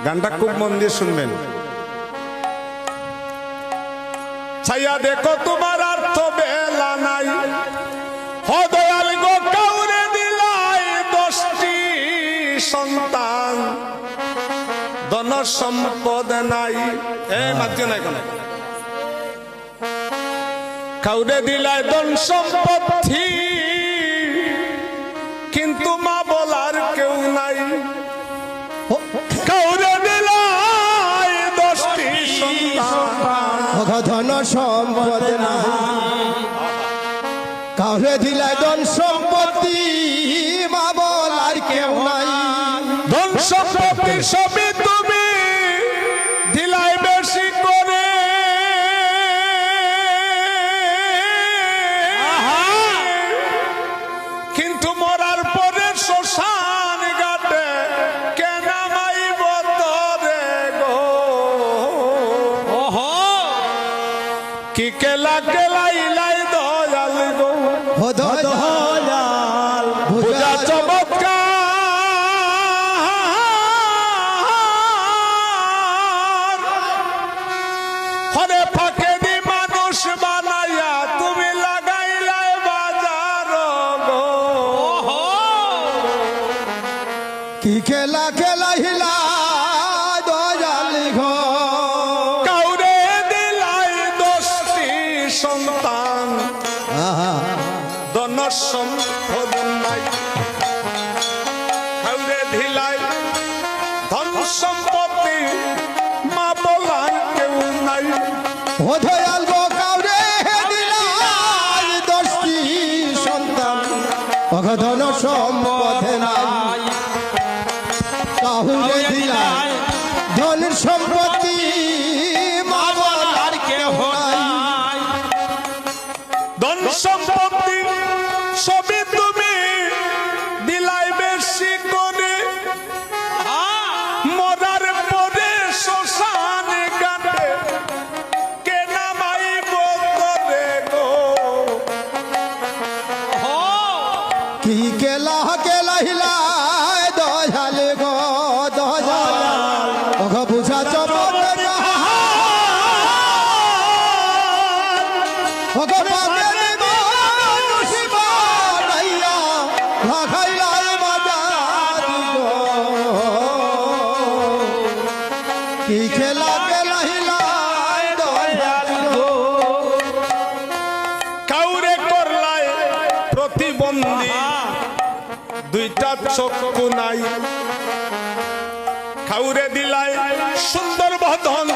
গানটা খুব মন দিয়ে শুনবেন। ছাইয়া দেখো তোমার অর্থ বেলা নাই, ও দয়াল গো কাউরে দিলাই 10টি সন্তান, ধন সম্পদ নাই। মাতিও না এখন। কাউরে দিলাই ধন সম্পত্তি, কিন্তু মা বলার কেউ নাই। কাউরে দিলাই 10টি সন্তান, ধন সম্পদ নাই। কাউরে দিলাই ধন সম্পত্তি, মা বলার কেউ নাই। ধন সম্পত্তি সবই তুমি দিলাই বেশি করে, কিন্তু মরার পরে শ্মশান ঘাটে কেন মাইব তোরে গো। কি কেলা কেলাইলাই দয়াল গো, দয়াল বুঝা চমৎকার। হরে ফাঁকে দি মানুষ বানাইয়া তুমি লাগাইলাই বাজার গো। কি খেলা খেলাইলা দয়াল গো। কাউরে দিলাই 10টি সন্তান, ধন সম্পদ নাই। কাউরে দিলাই ধন সম্পত্তি, মা বলার কেউ নাই। ও দয়াল গো কাউরে দিলাই 10টি সন্তান, ধন সম্পদ নাই। কাউরে দিলাই ধন সম্পত্তি, মা বলার কেউ নাই। ধন সম্পত্তি সবই তুমি দিলাই বেশি করে, মরার পরে শ্মশান ঘাটে কে নামাইব তোরে গো। কি কেলা কেলাইলা দয়াল গো, দয়াল ওগো বুঝা চমৎকার। ওগো পাগল মানুষ বানাইয়া লাগাইলাই বাজার গো। কি খেলা কেলাইলা দয়াল গো। কাউরে করলাই প্রতিবন্ধী, 2টা চক্ষু নাই। কাউরে দিলাই সুন্দর বদন,